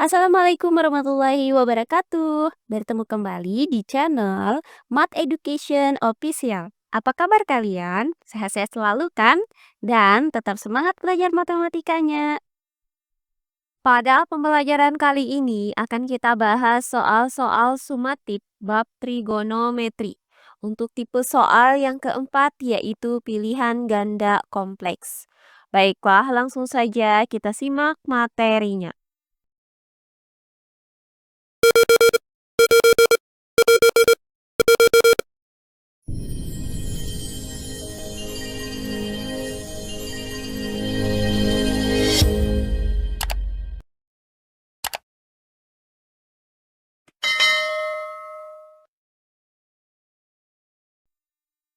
Assalamualaikum warahmatullahi wabarakatuh. Bertemu kembali di channel Math Education Official. Apa kabar kalian? Sehat-sehat selalu kan? Dan tetap semangat belajar matematikanya. Pada pembelajaran kali ini akan kita bahas soal-soal sumatif bab trigonometri. Untuk tipe soal yang keempat yaitu pilihan ganda kompleks. Baiklah, langsung saja kita simak materinya.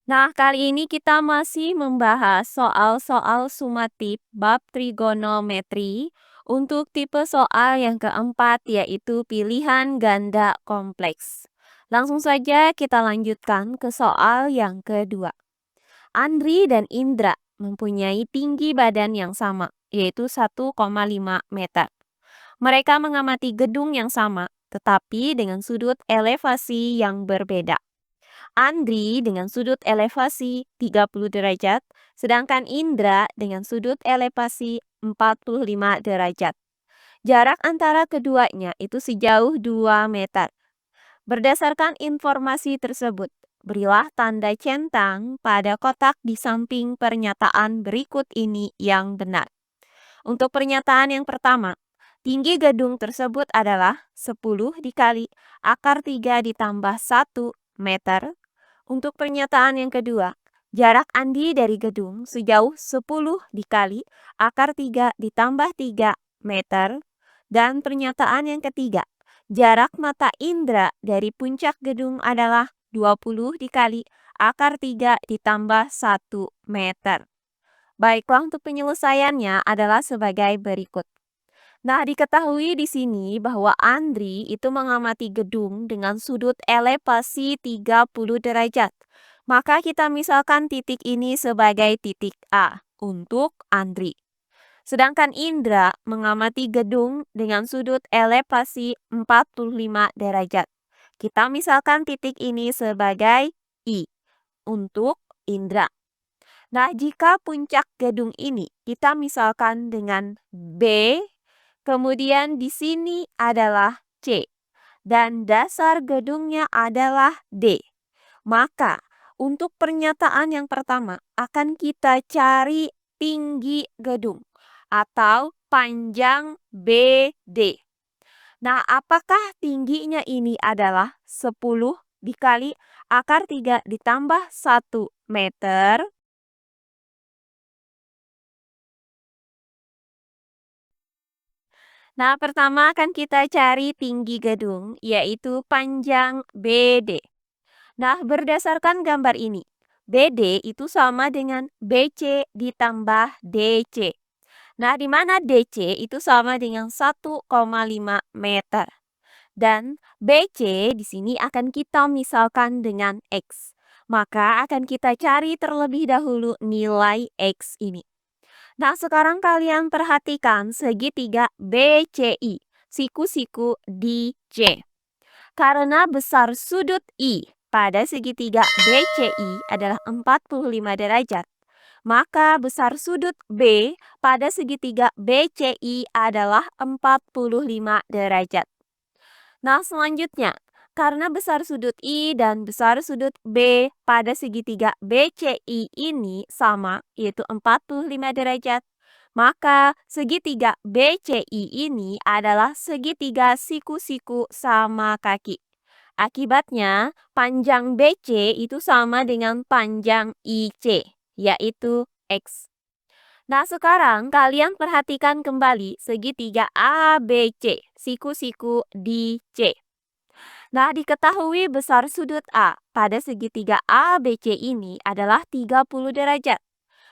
Nah, kali ini kita masih membahas soal-soal sumatif bab trigonometri untuk tipe soal yang keempat yaitu pilihan ganda kompleks. Langsung saja kita lanjutkan ke soal yang kedua. Andri dan Indra mempunyai tinggi badan yang sama, yaitu 1,5 meter. Mereka mengamati gedung yang sama, tetapi dengan sudut elevasi yang berbeda. Andri dengan sudut elevasi 30 derajat, sedangkan Indra dengan sudut elevasi 45 derajat. Jarak antara keduanya itu sejauh 2 meter. Berdasarkan informasi tersebut, berilah tanda centang pada kotak di samping pernyataan berikut ini yang benar. Untuk pernyataan yang pertama, tinggi gedung tersebut adalah 10 dikali akar 3 ditambah 1 meter. Untuk pernyataan yang kedua, jarak Andi dari gedung sejauh 10 dikali akar 3 ditambah 3 meter. Dan pernyataan yang ketiga, jarak mata Indra dari puncak gedung adalah 20 dikali akar 3 ditambah 1 meter. Baiklah, untuk penyelesaiannya adalah sebagai berikut. Nah, diketahui di sini bahwa Andri itu mengamati gedung dengan sudut elevasi 30 derajat. Maka kita misalkan titik ini sebagai titik A untuk Andri. Sedangkan Indra mengamati gedung dengan sudut elevasi 45 derajat. Kita misalkan titik ini sebagai I untuk Indra. Nah, jika puncak gedung ini kita misalkan dengan B, kemudian di sini adalah C, dan dasar gedungnya adalah D. Maka, untuk pernyataan yang pertama akan kita cari tinggi gedung atau panjang BD. Nah, apakah tingginya ini adalah 10 dikali akar 3 ditambah 1 meter? Nah, pertama akan kita cari tinggi gedung, yaitu panjang BD. Nah, berdasarkan gambar ini, BD itu sama dengan BC ditambah DC. Nah, di mana DC itu sama dengan 1,5 meter. Dan BC di sini akan kita misalkan dengan X. Maka akan kita cari terlebih dahulu nilai X ini. Nah, sekarang kalian perhatikan segitiga BCI, siku-siku di C. Karena besar sudut I pada segitiga BCI adalah 45 derajat, maka besar sudut B pada segitiga BCI adalah 45 derajat. Nah, selanjutnya, karena besar sudut I dan besar sudut B pada segitiga BCI ini sama, yaitu 45 derajat, maka segitiga BCI ini adalah segitiga siku-siku sama kaki. Akibatnya, panjang BC itu sama dengan panjang IC, yaitu X. Nah, sekarang kalian perhatikan kembali segitiga ABC, siku-siku di C. Nah, diketahui besar sudut A pada segitiga ABC ini adalah 30 derajat.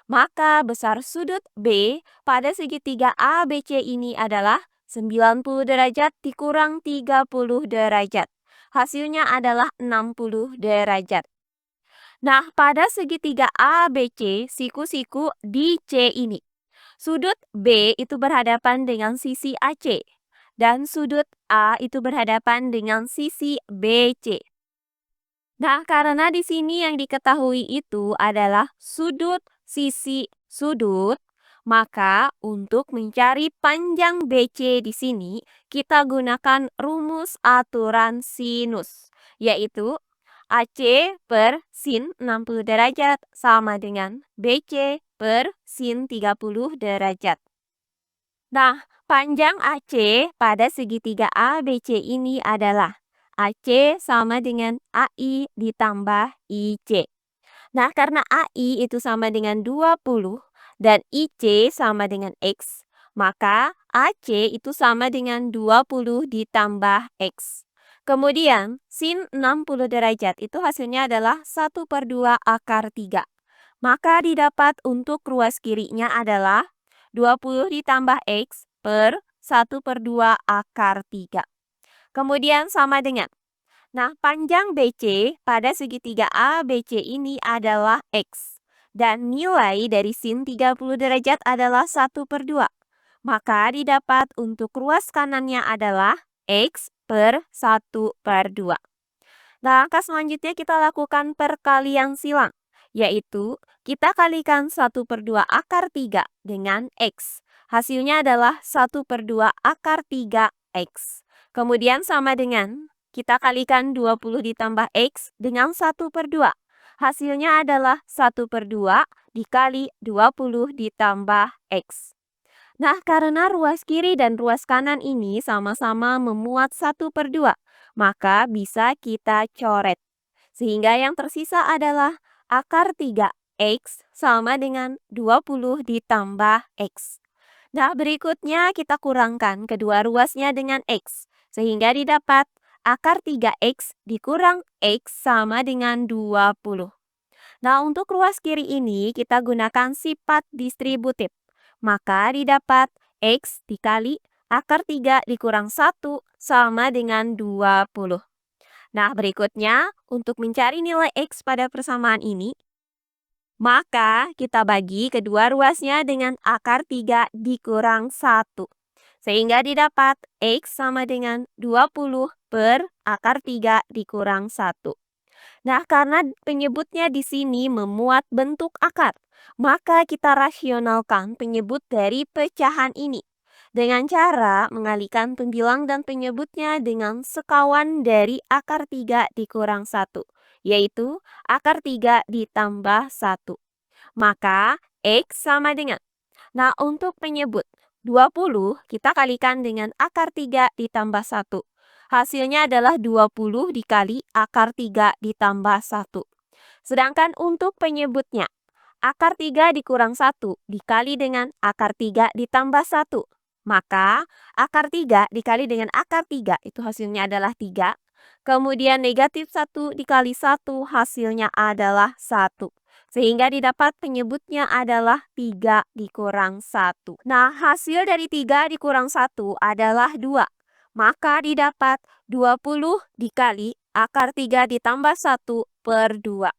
Maka besar sudut B pada segitiga ABC ini adalah 90 derajat dikurang 30 derajat. Hasilnya adalah 60 derajat. Nah, pada segitiga ABC, siku-siku di C ini, sudut B itu berhadapan dengan sisi AC. dan sudut A itu berhadapan dengan sisi BC. Nah, karena di sini yang diketahui itu adalah sudut sisi sudut, maka untuk mencari panjang BC di sini kita gunakan rumus aturan sinus, yaitu AC per sin 60 derajat sama dengan BC per sin 30 derajat. Nah, panjang AC pada segitiga ABC ini adalah AC sama dengan AI ditambah IC. Nah, karena AI itu sama dengan 20 dan IC sama dengan X, maka AC itu sama dengan 20 ditambah X. Kemudian, sin 60 derajat itu hasilnya adalah 1/2 akar 3. Maka didapat untuk ruas kirinya adalah 20 ditambah X per 1/2 akar 3. Kemudian sama dengan. Nah, panjang BC pada segitiga ABC ini adalah X. Dan nilai dari sin 30 derajat adalah 1/2. Maka didapat untuk ruas kanannya adalah X per 1/2. Nah, langkah selanjutnya kita lakukan perkalian silang, yaitu kita kalikan 1/2 akar 3 dengan X. Hasilnya adalah 1/2 akar 3 X. Kemudian sama dengan kita kalikan 20 ditambah X dengan 1/2. Hasilnya adalah 1/2 dikali 20 ditambah X. Nah, karena ruas kiri dan ruas kanan ini sama-sama memuat 1/2, maka bisa kita coret. Sehingga yang tersisa adalah akar 3X sama dengan 20 ditambah X. Nah, berikutnya kita kurangkan kedua ruasnya dengan X. Sehingga didapat akar 3X dikurang X sama dengan 20. Nah, untuk ruas kiri ini kita gunakan sifat distributif. Maka didapat X dikali akar 3 dikurang 1 sama dengan 20. Nah, berikutnya untuk mencari nilai X pada persamaan ini, maka kita bagi kedua ruasnya dengan akar 3 dikurang 1. Sehingga didapat X sama dengan 20 per akar 3 dikurang 1. Nah, karena penyebutnya di sini memuat bentuk akar, maka kita rasionalkan penyebut dari pecahan ini dengan cara mengalihkan pembilang dan penyebutnya dengan sekawan dari akar 3 dikurang 1, yaitu akar 3 ditambah 1. Maka X sama dengan. Nah, untuk penyebut 20 kita kalikan dengan akar 3 ditambah 1. Hasilnya adalah 20 dikali akar 3 ditambah 1. Sedangkan untuk penyebutnya, akar 3 dikurang 1 dikali dengan akar 3 ditambah 1. Maka akar 3 dikali dengan akar 3 itu hasilnya adalah 3. Kemudian negatif 1 dikali 1 hasilnya adalah 1. Sehingga didapat penyebutnya adalah 3 dikurang 1. Nah, hasil dari 3 dikurang 1 adalah 2. Maka didapat 20 dikali akar 3 ditambah 1 per 2.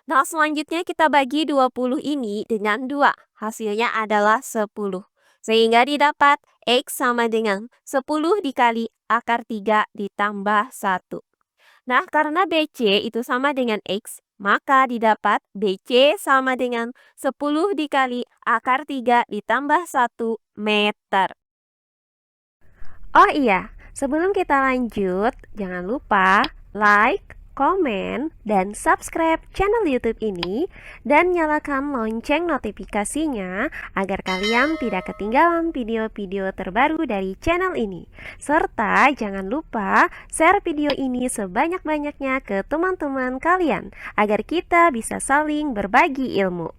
Nah, selanjutnya kita bagi 20 ini dengan 2. Hasilnya adalah 10. Sehingga didapat X sama dengan 10 dikali akar 3 ditambah 1. Nah, karena BC itu sama dengan X, maka didapat BC sama dengan 10 dikali akar 3 ditambah 1 meter. Oh iya, sebelum kita lanjut, jangan lupa like, komen, dan subscribe channel YouTube ini dan nyalakan lonceng notifikasinya agar kalian tidak ketinggalan video-video terbaru dari channel ini. Serta jangan lupa share video ini sebanyak-banyaknya ke teman-teman kalian agar kita bisa saling berbagi ilmu.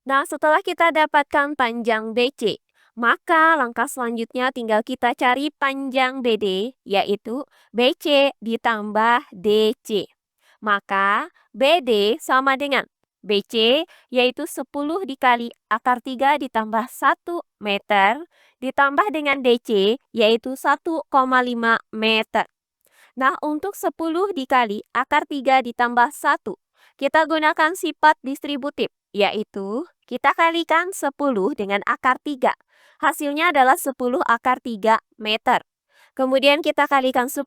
Nah, setelah kita dapatkan panjang BC, maka langkah selanjutnya tinggal kita cari panjang BD, yaitu BC ditambah DC. Maka BD sama dengan BC, yaitu 10 dikali akar 3 ditambah 1 meter, ditambah dengan DC, yaitu 1,5 meter. Nah, untuk 10 dikali akar 3 ditambah 1, kita gunakan sifat distributif, yaitu Kita kalikan 10 dengan akar 3. Hasilnya adalah 10 akar 3 meter. Kemudian kita kalikan 10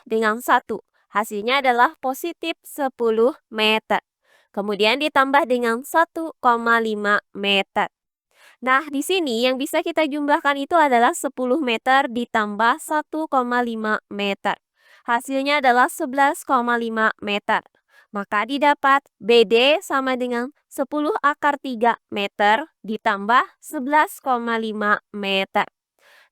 dengan 1. Hasilnya adalah positif 10 meter. Kemudian ditambah dengan 1,5 meter. Nah, di sini yang bisa kita jumlahkan itu adalah 10 meter ditambah 1,5 meter. Hasilnya adalah 11,5 meter. Maka didapat BD sama dengan 10 akar 3 meter ditambah 11,5 meter.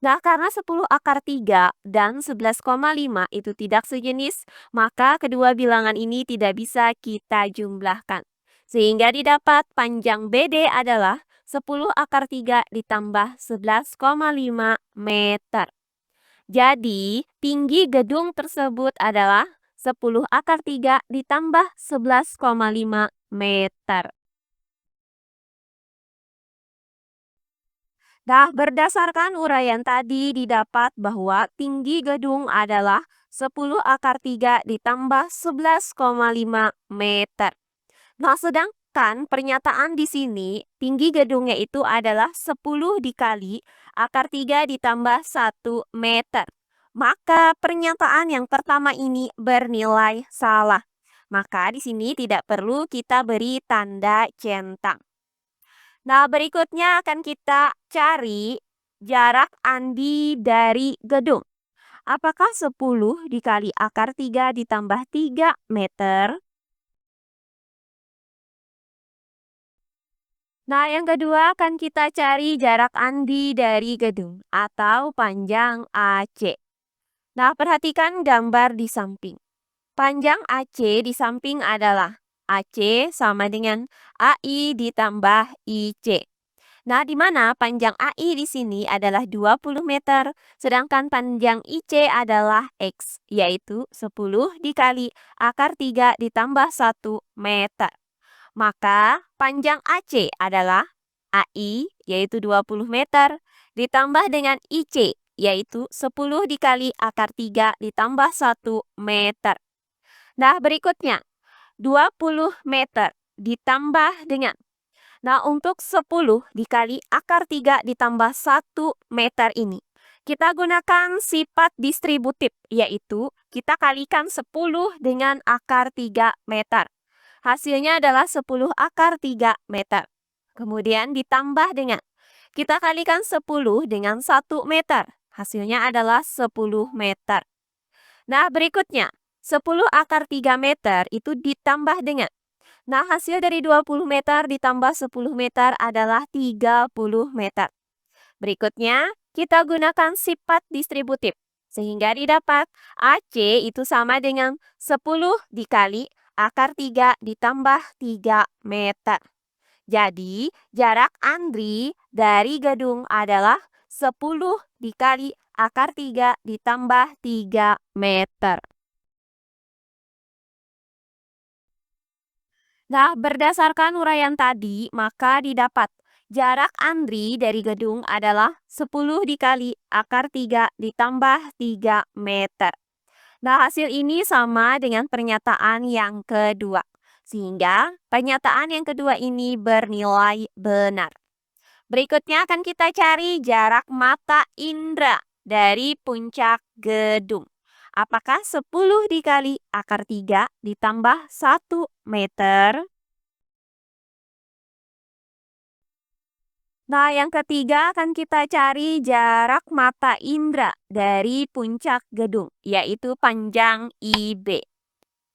Nah, karena 10 akar 3 dan 11,5 itu tidak sejenis, maka kedua bilangan ini tidak bisa kita jumlahkan. Sehingga didapat panjang BD adalah 10 akar 3 ditambah 11,5 meter. Jadi, tinggi gedung tersebut adalah 10 akar 3 ditambah 11,5 meter. Nah, berdasarkan uraian tadi didapat bahwa tinggi gedung adalah 10 akar 3 ditambah 11,5 meter. Nah, sedangkan pernyataan di sini tinggi gedungnya itu adalah 10 dikali akar 3 ditambah 1 meter. Maka pernyataan yang pertama ini bernilai salah. Maka di sini tidak perlu kita beri tanda centang. Nah, berikutnya akan kita cari jarak Andi dari gedung. Apakah 10 dikali akar 3 ditambah 3 meter? Nah, yang kedua akan kita cari jarak Andi dari gedung atau panjang AC. Nah, perhatikan gambar di samping. Panjang AC di samping adalah AC sama dengan AI ditambah IC. Nah, di mana panjang AI di sini adalah 20 meter, sedangkan panjang IC adalah X, yaitu 10 dikali akar 3 ditambah 1 meter. Maka panjang AC adalah AI, yaitu 20 meter, ditambah dengan IC, yaitu 10 dikali akar 3 ditambah 1 meter. Nah, berikutnya, 20 meter ditambah dengan. Nah, untuk 10 dikali akar 3 ditambah 1 meter ini, kita gunakan sifat distributif, yaitu kita kalikan 10 dengan akar 3 meter. Hasilnya adalah 10 akar 3 meter. Kemudian ditambah dengan, kita kalikan 10 dengan 1 meter. Hasilnya adalah 10 meter. Nah, berikutnya, 10 akar 3 meter itu ditambah dengan. Nah, hasil dari 20 meter ditambah 10 meter adalah 30 meter. Berikutnya, kita gunakan sifat distributif. Sehingga didapat AC itu sama dengan 10 dikali akar 3 ditambah 3 meter. Jadi, jarak Andri dari gedung adalah 10 dikali akar 3 ditambah 3 meter. Nah, berdasarkan uraian tadi, maka didapat jarak Andri dari gedung adalah 10 dikali akar 3 ditambah 3 meter. Nah, hasil ini sama dengan pernyataan yang kedua. Sehingga pernyataan yang kedua ini bernilai benar. Berikutnya akan kita cari jarak mata indera dari puncak gedung. Apakah 10 dikali akar 3 ditambah 1 meter? Nah, yang ketiga akan kita cari jarak mata indera dari puncak gedung, yaitu panjang IB.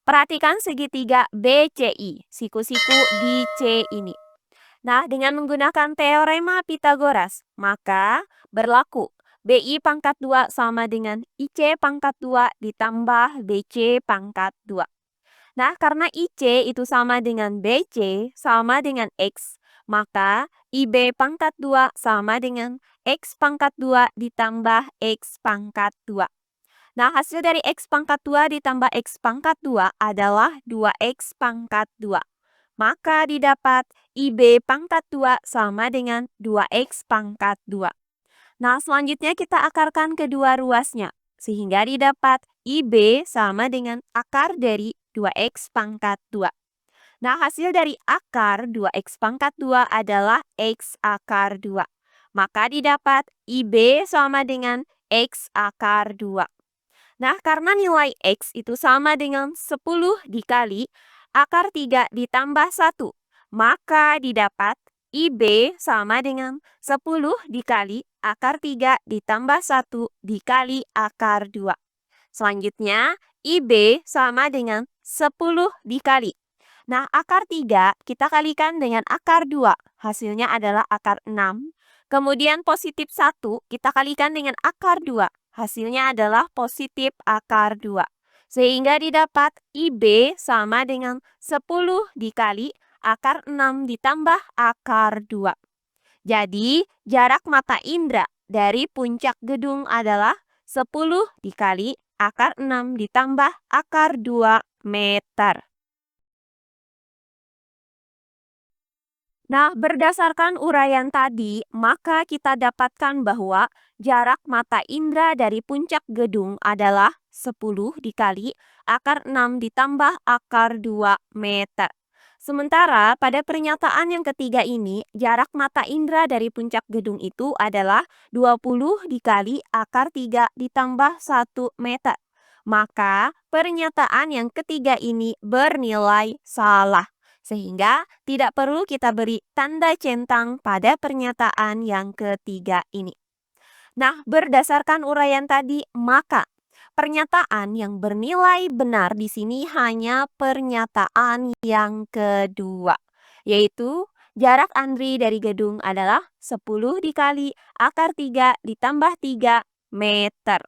Perhatikan segitiga BCI, siku-siku di C ini. Nah, dengan menggunakan teorema Pitagoras, maka berlaku BI pangkat 2 sama dengan IC pangkat 2 ditambah BC pangkat 2. Nah, karena IC itu sama dengan BC sama dengan X, maka IB pangkat 2 sama dengan X pangkat 2 ditambah X pangkat 2. Nah, hasil dari X pangkat 2 ditambah X pangkat 2 adalah 2X pangkat 2. Maka didapat IB pangkat 2 sama dengan 2X pangkat 2. Nah, selanjutnya kita akarkan kedua ruasnya. Sehingga didapat IB sama dengan akar dari 2X pangkat 2. Nah, hasil dari akar 2x pangkat 2 adalah x akar 2. Maka didapat IB sama dengan x akar 2. Nah, karena nilai x itu sama dengan 10 dikali akar 3 ditambah 1, maka didapat IB sama dengan 10 dikali akar 3 ditambah 1 dikali akar 2. Selanjutnya, IB sama dengan 10 dikali. Nah, akar 3 kita kalikan dengan akar 2. Hasilnya adalah akar 6. Kemudian positif 1 kita kalikan dengan akar 2. Hasilnya adalah positif akar 2. Sehingga didapat IB sama dengan 10 dikali akar 6 ditambah akar 2. Jadi, jarak mata indera dari puncak gedung adalah 10 dikali akar 6 ditambah akar 2 meter. Nah, berdasarkan uraian tadi, maka kita dapatkan bahwa jarak mata indera dari puncak gedung adalah 10 dikali akar 6 ditambah akar 2 meter. Sementara pada pernyataan yang ketiga ini, jarak mata indera dari puncak gedung itu adalah 20 dikali akar 3 ditambah 1 meter. Maka pernyataan yang ketiga ini bernilai salah. Sehingga tidak perlu kita beri tanda centang pada pernyataan yang ketiga ini. Nah, berdasarkan uraian tadi, maka pernyataan yang bernilai benar di sini hanya pernyataan yang kedua, yaitu jarak Andri dari gedung adalah 10 dikali akar 3 ditambah 3 meter.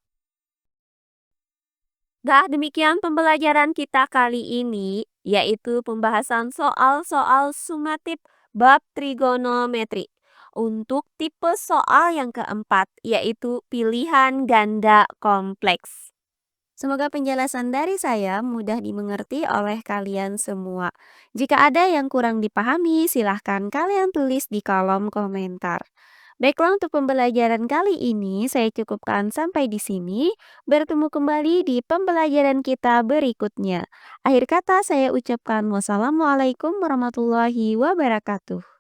Nah, demikian pembelajaran kita kali ini, yaitu pembahasan soal-soal sumatif bab trigonometri. Untuk tipe soal yang keempat, yaitu pilihan ganda kompleks. Semoga penjelasan dari saya mudah dimengerti oleh kalian semua. Jika ada yang kurang dipahami, silahkan kalian tulis di kolom komentar. Baiklah, untuk pembelajaran kali ini saya cukupkan sampai di sini. Bertemu kembali di pembelajaran kita berikutnya. Akhir kata saya ucapkan wassalamualaikum warahmatullahi wabarakatuh.